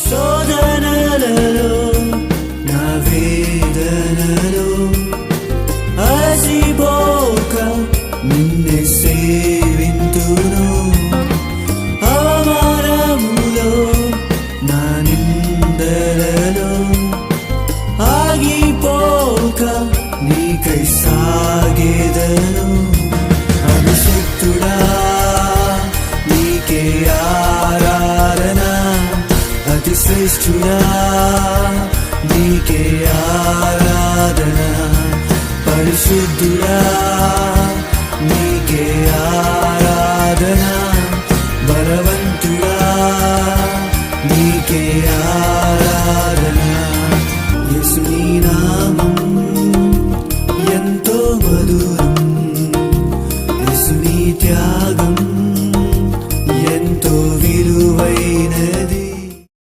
శోధనలలో నా వేదనలో అలసిపోక నిన్నే సేవింతును. అవమానములో నా నిందలలో ఆగిపోక నీకై సాగేదను. అభిషిక్తుడా నీకే ఆరాధన, అతి శ్రేష్ఠుడా నీకే ఆరాధన. పరిశుద్ధుడా నీకే ఆరాధన. బలవంతుడా నీకే ఆరాధన. యేసు నీ నామం ఎంతో మధురం.